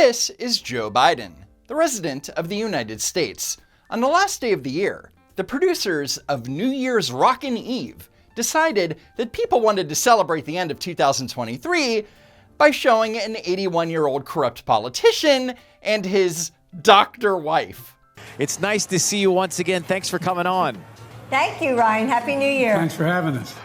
This is Joe Biden, the resident of the United States. On the last day of the year, the producers of New Year's Rockin' Eve decided that people wanted to celebrate the end of 2023 by showing an 81-year-old corrupt politician and his doctor wife. It's nice to see you once again. Thanks for coming on. Thank you, Ryan. Happy New Year. Thanks for having us.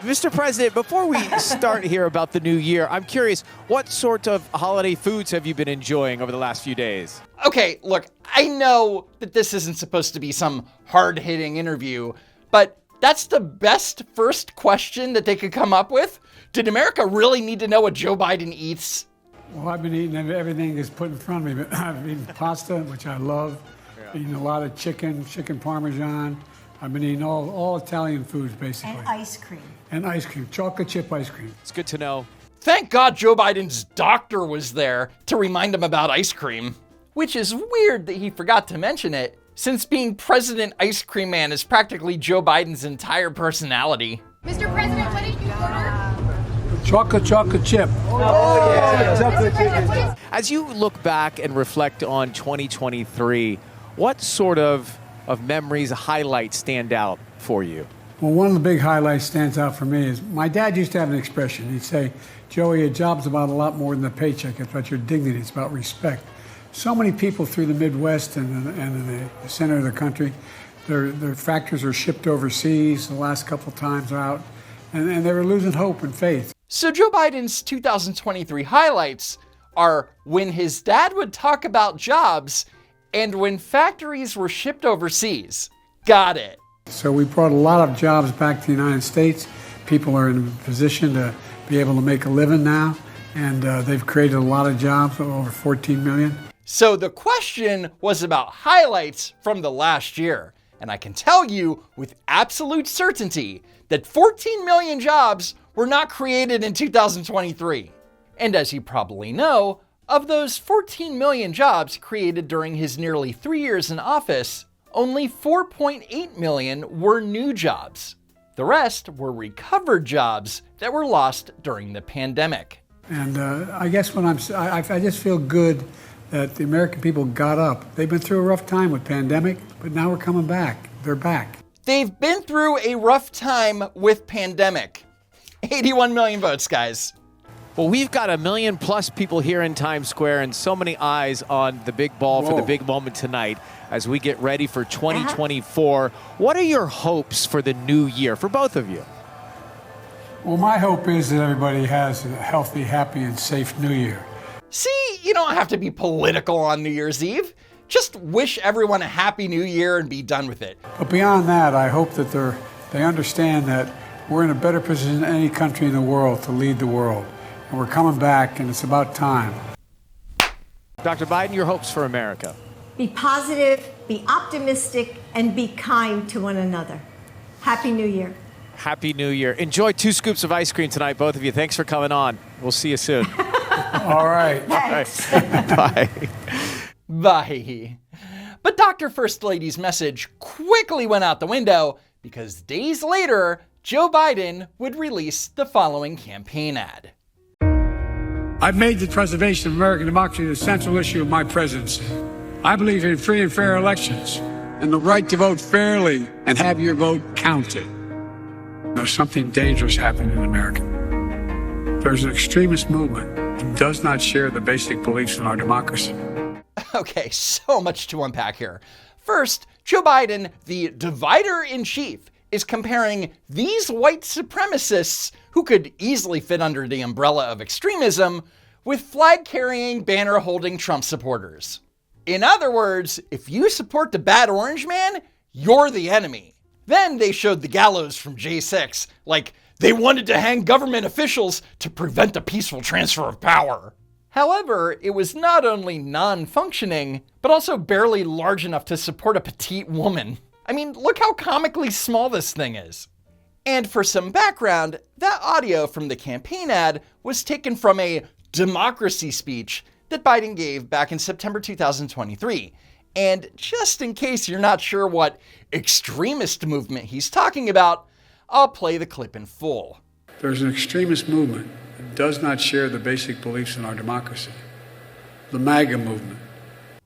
Mr. President, before we start here about the new year, I'm curious, what sort of holiday foods have you been enjoying over the last few days? Okay, look, I know that this isn't supposed to be some hard-hitting interview, but that's the best first question that they could come up with? Did America really need to know what Joe Biden eats? Well, I've been eating everything that's put in front of me. I've eaten pasta, which I love. Eating a lot of chicken Parmesan. I've been eating all Italian foods, basically. And ice cream. And ice cream, chocolate chip ice cream. It's good to know. Thank God Joe Biden's doctor was there to remind him about ice cream. Which is weird that he forgot to mention it, since being President Ice Cream Man is practically Joe Biden's entire personality. Mr. President, what did you order? Chocolate chip. Oh, yeah. Chocolate chip. As you look back and reflect on 2023, what sort of memories, highlights stand out for you? Well, one of the big highlights stands out for me is my dad used to have an expression. He'd say, Joey, a job's about a lot more than the paycheck. It's about your dignity. It's about respect. So many people through the Midwest and in the center of the country, their factories are shipped overseas. The last couple times out, and they were losing hope and faith. So Joe Biden's 2023 highlights are when his dad would talk about jobs and when factories were shipped overseas. Got it. So we brought a lot of jobs back to the United States. People are in a position to be able to make a living now, and they've created a lot of jobs, over 14 million. So the question was about highlights from the last year. And I can tell you with absolute certainty that 14 million jobs were not created in 2023. And as you probably know, of those 14 million jobs created during his nearly 3 years in office, only 4.8 million were new jobs. The rest were recovered jobs that were lost during the pandemic. And I guess I just feel good that the American people got up. They've been through a rough time with pandemic, but now we're coming back. They're back. They've been through a rough time with pandemic. 81 million votes, guys. Well, we've got 1 million plus people here in Times Square and so many eyes on the big ball for the big moment tonight as we get ready for 2024. What are your hopes for the new year, for both of you? Well, my hope is that everybody has a healthy, happy, and safe New Year. See, you don't have to be political on New Year's Eve. Just wish everyone a happy new year and be done with it. But beyond that, I hope that they understand that we're in a better position than any country in the world to lead the world. And we're coming back, and it's about time. Dr. Biden, your hopes for America? Be positive, be optimistic, and be kind to one another. Happy New Year. Happy New Year. Enjoy 2 scoops of ice cream tonight, both of you. Thanks for coming on. We'll see you soon. All right. Thanks. Bye. Bye. But Dr. First Lady's message quickly went out the window because days later, Joe Biden would release the following campaign ad. I've made the preservation of American democracy the central issue of my presidency. I believe in free and fair elections and the right to vote fairly and have your vote counted. There's something dangerous happening in America. There's an extremist movement that does not share the basic beliefs in our democracy. Okay, so much to unpack here. First, Joe Biden, the divider-in-chief, is comparing these white supremacists, who could easily fit under the umbrella of extremism, with flag-carrying, banner-holding Trump supporters. In other words, if you support the bad orange man, you're the enemy. Then they showed the gallows from J6, like they wanted to hang government officials to prevent a peaceful transfer of power. However, it was not only non-functioning, but also barely large enough to support a petite woman. I mean, look how comically small this thing is. And for some background, that audio from the campaign ad was taken from a democracy speech that Biden gave back in September 2023. And just in case you're not sure what extremist movement he's talking about, I'll play the clip in full. There's an extremist movement that does not share the basic beliefs in our democracy. the MAGA movement.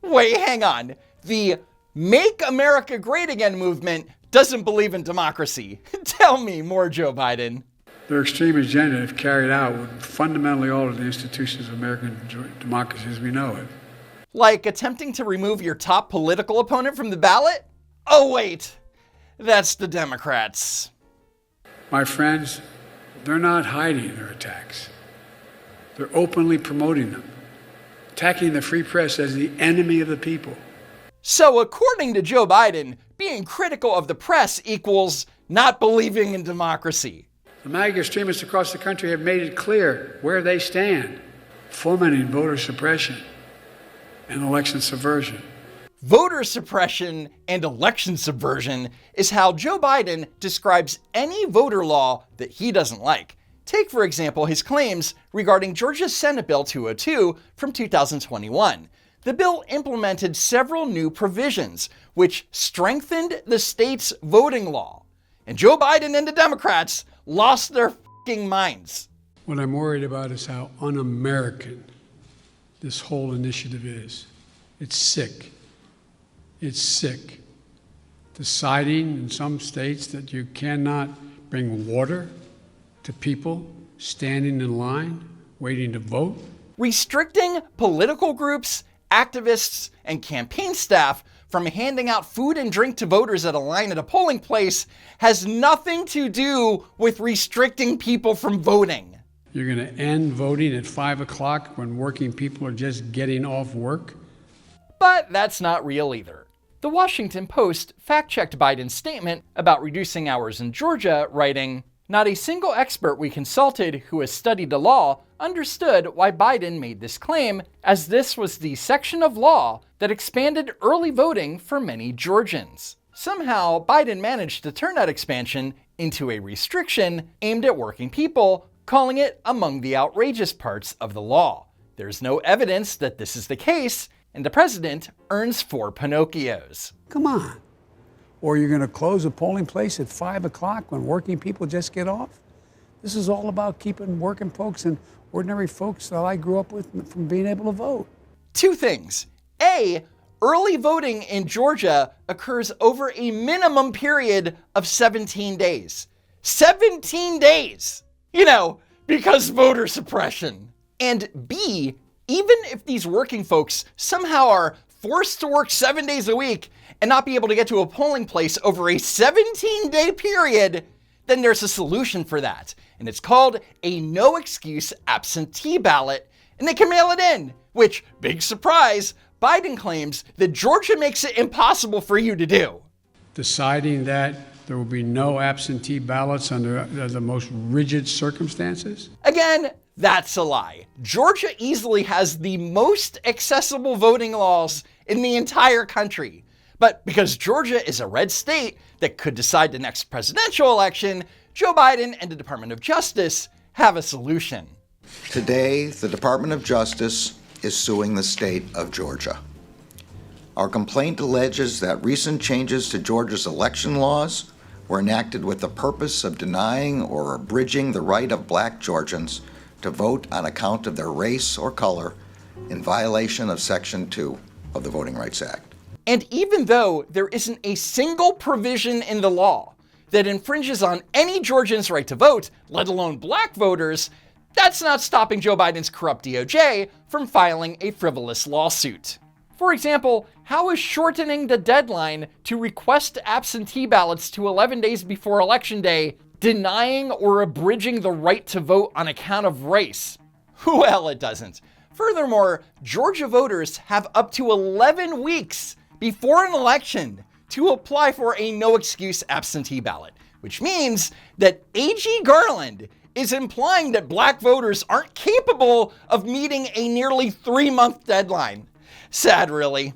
Wait, hang on. The Make America Great Again movement doesn't believe in democracy. Tell me more, Joe Biden. Their extreme agenda, if carried out, would fundamentally alter the institutions of American democracy as we know it. Like attempting to remove your top political opponent from the ballot? Oh, wait. That's the Democrats. My friends, they're not hiding their attacks. They're openly promoting them, attacking the free press as the enemy of the people. So according to Joe Biden, being critical of the press equals not believing in democracy. The MAGA extremists across the country have made it clear where they stand, fomenting voter suppression and election subversion. Voter suppression and election subversion is how Joe Biden describes any voter law that he doesn't like. Take, for example, his claims regarding Georgia's Senate Bill 202 from 2021. The bill implemented several new provisions, which strengthened the state's voting law. And Joe Biden and the Democrats lost their f***ing minds. What I'm worried about is how un-American this whole initiative is. It's sick. It's sick. Deciding in some states that you cannot bring water to people standing in line, waiting to vote. Restricting political groups, activists, and campaign staff from handing out food and drink to voters at a line at a polling place has nothing to do with restricting people from voting. You're going to end voting at 5 o'clock when working people are just getting off work? But that's not real either. The Washington Post fact-checked Biden's statement about reducing hours in Georgia, writing, "Not a single expert we consulted who has studied the law understood why Biden made this claim, as this was the section of law that expanded early voting for many Georgians." Somehow, Biden managed to turn that expansion into a restriction aimed at working people, calling it among the outrageous parts of the law. There's no evidence that this is the case, and the president earns 4 Pinocchios. Come on. Or you're going to close a polling place at 5 o'clock when working people just get off? This is all about keeping working folks and ordinary folks that I grew up with from being able to vote. 2 things. A, early voting in Georgia occurs over a minimum period of 17 days. 17 days! You know, because voter suppression. And B, even if these working folks somehow are forced to work 7 days a week and not be able to get to a polling place over a 17-day period, then there's a solution for that. And it's called a no-excuse absentee ballot, and they can mail it in, which, big surprise, Biden claims that Georgia makes it impossible for you to do. Deciding that there will be no absentee ballots under the most rigid circumstances? Again, that's a lie. Georgia easily has the most accessible voting laws in the entire country. But because Georgia is a red state that could decide the next presidential election, Joe Biden and the Department of Justice have a solution. Today, the Department of Justice is suing the state of Georgia. Our complaint alleges that recent changes to Georgia's election laws were enacted with the purpose of denying or abridging the right of Black Georgians to vote on account of their race or color in violation of Section 2 of the Voting Rights Act. And even though there isn't a single provision in the law that infringes on any Georgian's right to vote, let alone Black voters, that's not stopping Joe Biden's corrupt DOJ from filing a frivolous lawsuit. For example, how is shortening the deadline to request absentee ballots to 11 days before Election Day denying or abridging the right to vote on account of race? Well, it doesn't. Furthermore, Georgia voters have up to 11 weeks before an election to apply for a no-excuse absentee ballot, which means that A.G. Garland is implying that Black voters aren't capable of meeting a nearly 3-month deadline. Sad, really.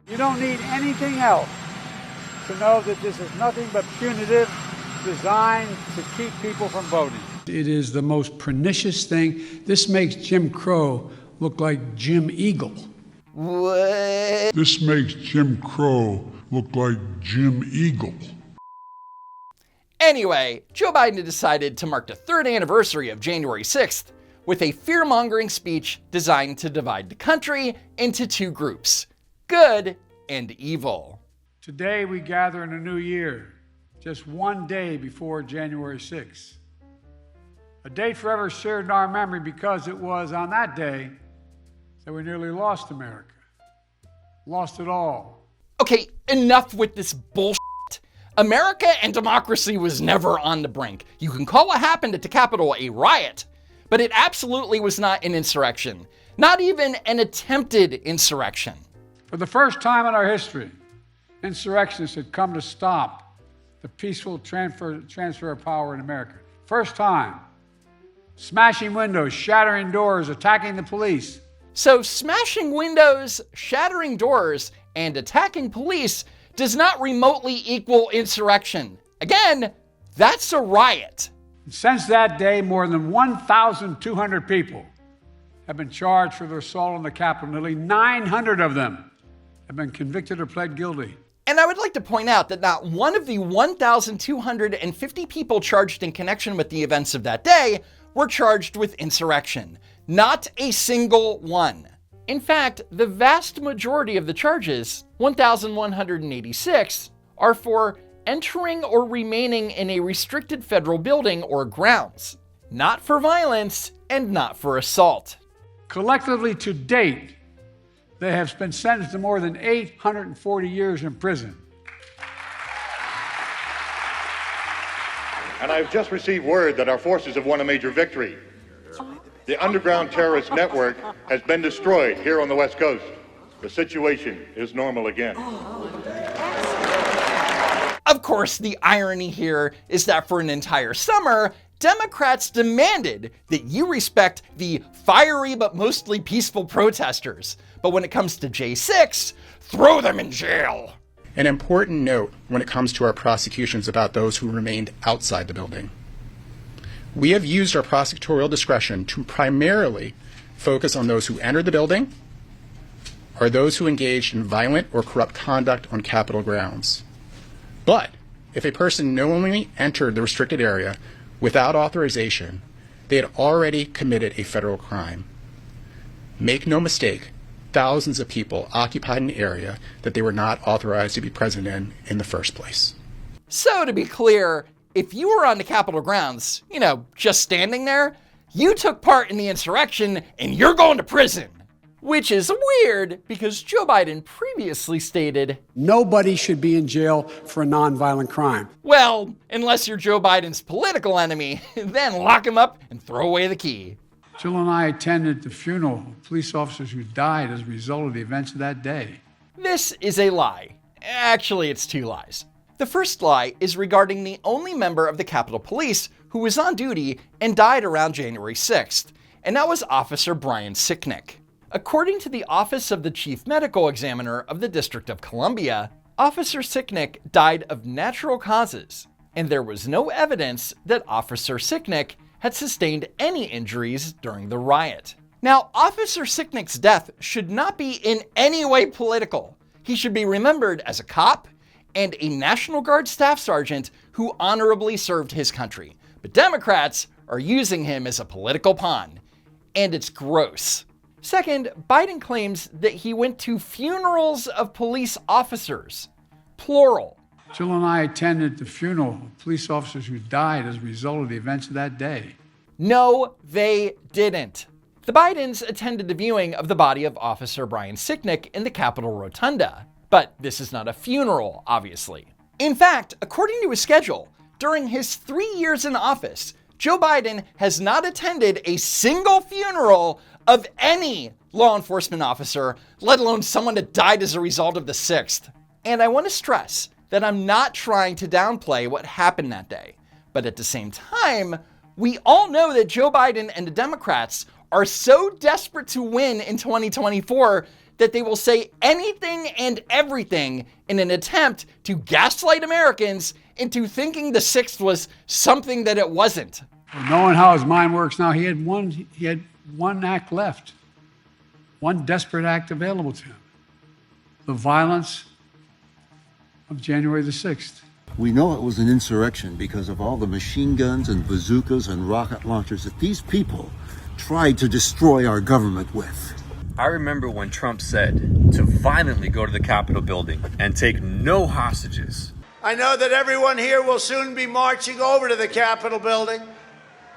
You don't need anything else to know that this is nothing but punitive, designed to keep people from voting. It is the most pernicious thing. This makes Jim Crow look like Jim Eagle. What? This makes Jim Crow look like Jim Eagle. Anyway, Joe Biden decided to mark the 3rd anniversary of January 6th with a fear-mongering speech designed to divide the country into two groups, good and evil. Today we gather in a new year, just one day before January 6th. A date forever shared in our memory because it was on that day that we nearly lost America. Lost it all. Okay, enough with this bullshit. America and democracy was never on the brink. You can call what happened at the Capitol a riot, but it absolutely was not an insurrection. Not even an attempted insurrection. For the first time in our history, insurrectionists had come to stop the peaceful transfer of power in America. First time. Smashing windows, shattering doors, attacking the police. So smashing windows, shattering doors, and attacking police does not remotely equal insurrection. Again, that's a riot. Since that day, more than 1,200 people have been charged for their assault on the Capitol. Nearly 900 of them have been convicted or pled guilty. And I would like to point out that not one of the 1,250 people charged in connection with the events of that day were charged with insurrection. Not a single one. In fact, the vast majority of the charges, 1,186, are for entering or remaining in a restricted federal building or grounds, not for violence and not for assault. Collectively to date, they have been sentenced to more than 840 years in prison. And I've just received word that our forces have won a major victory. The underground terrorist network has been destroyed here on the West Coast. The situation is normal again. Of course, the irony here is that for an entire summer, Democrats demanded that you respect the fiery but mostly peaceful protesters. But when it comes to J6, throw them in jail. An important note when it comes to our prosecutions about those who remained outside the building. We have used our prosecutorial discretion to primarily focus on those who entered the building or those who engaged in violent or corrupt conduct on Capitol grounds. But if a person knowingly entered the restricted area without authorization, they had already committed a federal crime. Make no mistake, thousands of people occupied an area that they were not authorized to be present in the first place. So to be clear, if you were on the Capitol grounds, just standing there, you took part in the insurrection and you're going to prison. Which is weird because Joe Biden previously stated, nobody should be in jail for a nonviolent crime. well, unless you're Joe Biden's political enemy, then lock him up and throw away the key. Jill and I attended the funeral of police officers who died as a result of the events of that day. This is a lie. Actually, it's two lies. The first lie is regarding the only member of the Capitol Police who was on duty and died around January 6th, and that was Officer Brian Sicknick. According to the Office of the Chief Medical Examiner of the District of Columbia, Officer Sicknick died of natural causes, and there was no evidence that Officer Sicknick had sustained any injuries during the riot. Now, Officer Sicknick's death should not be in any way political. He should be remembered as a cop and a National Guard staff sergeant who honorably served his country. But Democrats are using him as a political pawn, and it's gross. Second, Biden claims that he went to funerals of police officers, plural. Jill and I attended the funeral of police officers who died as a result of the events of that day. No, they didn't. The Bidens attended the viewing of the body of Officer Brian Sicknick in the Capitol Rotunda. But this is not a funeral, obviously. In fact, according to his schedule, during his 3 years in office, Joe Biden has not attended a single funeral of any law enforcement officer, let alone someone that died as a result of the 6th. And I want to stress that I'm not trying to downplay what happened that day. But at the same time, we all know that Joe Biden and the Democrats are so desperate to win in 2024 that they will say anything and everything in an attempt to gaslight Americans into thinking the 6th was something that it wasn't. Well, knowing how his mind works now, he had one act left, one desperate act available to him: the violence of January the 6th. We know it was an insurrection because of all the machine guns and bazookas and rocket launchers that these people tried to destroy our government with. I remember when Trump said to violently go to the Capitol building and take no hostages. I know that everyone here will soon be marching over to the Capitol building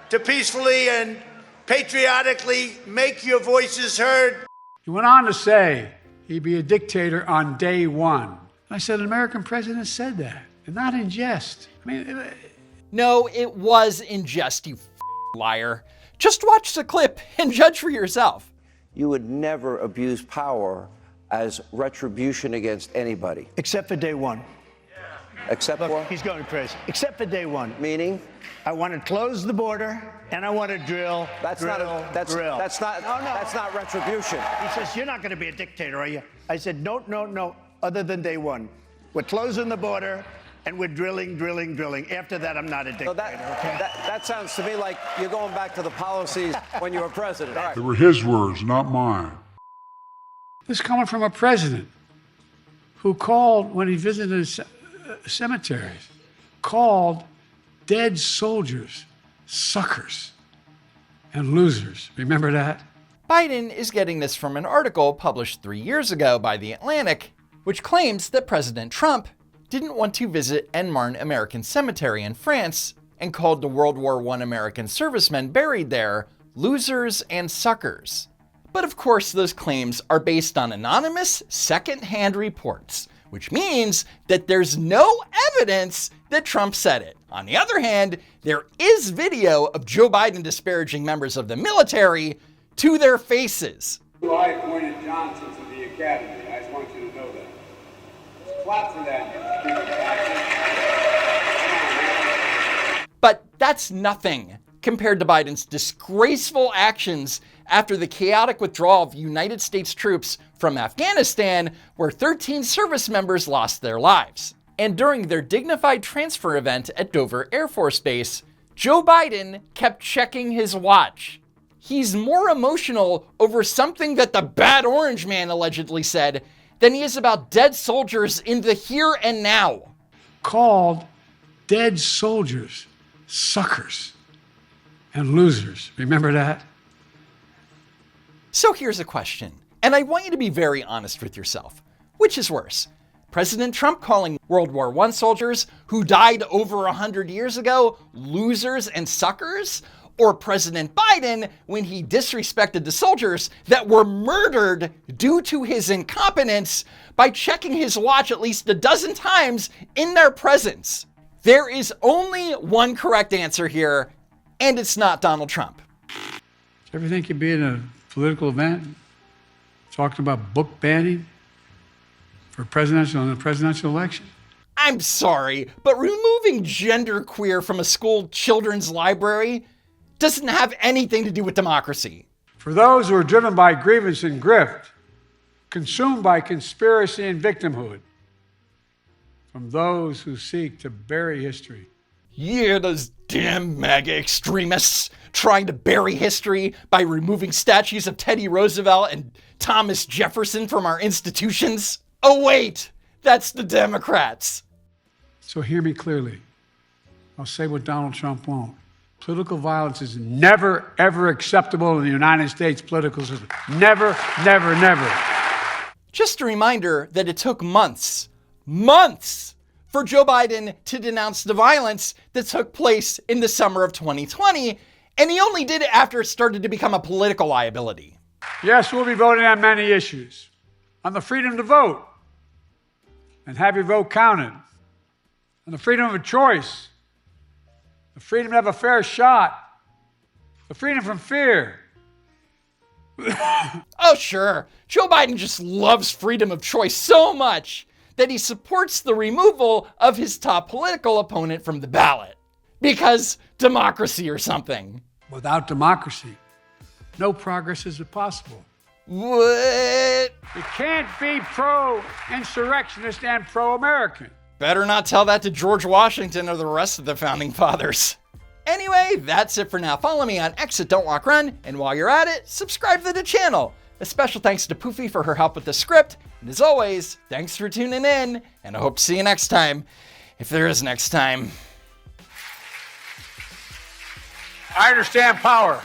to peacefully and patriotically make your voices heard. He went on to say he'd be a dictator on day one. I said, an American president said that, and not in jest. I mean, no, it was in jest, you liar. Just watch the clip and judge for yourself. You would never abuse power as retribution against anybody. Except for day one. Except Look, for? He's going crazy. Except for day one. Meaning? I want to close the border and I want to drill. That's not retribution. He says, you're not going to be a dictator, are you? I said, no, other than day one. We're closing the border and we're drilling. After that, I'm not a dictator, okay? That sounds to me like you're going back to the policies when you were president. All right. They were his words, not mine. this is coming from a president who called, when he visited cemeteries, called dead soldiers suckers and losers. Remember that? Biden is getting this from an article published 3 years ago by The Atlantic, which claims that President Trump didn't want to visit En Marne American Cemetery in France and called the World War I American servicemen buried there losers and suckers. But of course, those claims are based on anonymous, second-hand reports, which means that there's no evidence that Trump said it. On the other hand, there is video of Joe Biden disparaging members of the military to their faces. I appointed Johnson to the academy. I just want you to know that. Clap for that. But that's nothing compared to Biden's disgraceful actions after the chaotic withdrawal of United States troops from Afghanistan, where 13 service members lost their lives. And during their dignified transfer event at Dover Air Force Base, Joe Biden kept checking his watch. He's more emotional over something that the bad orange man allegedly said than he is about dead soldiers in the here and now. Called dead soldiers suckers and losers. Remember that? So here's a question, and I want you to be very honest with yourself. Which is worse? President Trump calling World War I soldiers who died over 100 years ago losers and suckers? Or President Biden when he disrespected the soldiers that were murdered due to his incompetence by checking his watch at least a dozen times in their presence? There is only one correct answer here, and it's not Donald Trump. Everything could be in a political event, talking about book banning for the presidential election. I'm sorry, but removing genderqueer from a school children's library doesn't have anything to do with democracy. For those who are driven by grievance and grift, consumed by conspiracy and victimhood, from those who seek to bury history. Yeah, those damn MAGA extremists trying to bury history by removing statues of Teddy Roosevelt and Thomas Jefferson from our institutions. Oh wait, that's the Democrats. So hear me clearly. I'll say what Donald Trump won't. Political violence is never, ever acceptable in the United States political system. Never, never, never. Just a reminder that it took months for Joe Biden to denounce the violence that took place in the summer of 2020, and he only did it after it started to become a political liability. Yes, we'll be voting on many issues. On the freedom to vote and have your vote counted. On the freedom of choice. The freedom to have a fair shot. The freedom from fear. Oh, sure. Joe Biden just loves freedom of choice so much that he supports the removal of his top political opponent from the ballot. Because democracy or something. Without democracy, no progress is possible. What? You can't be pro-insurrectionist and pro-American. Better not tell that to George Washington or the rest of the founding fathers. Anyway, that's it for now. Follow me on X at Don't Walk Run, and while you're at it, subscribe to the channel. A special thanks to Poofy for her help with the script, and as always, thanks for tuning in, and I hope to see you next time, if there is next time. I understand power.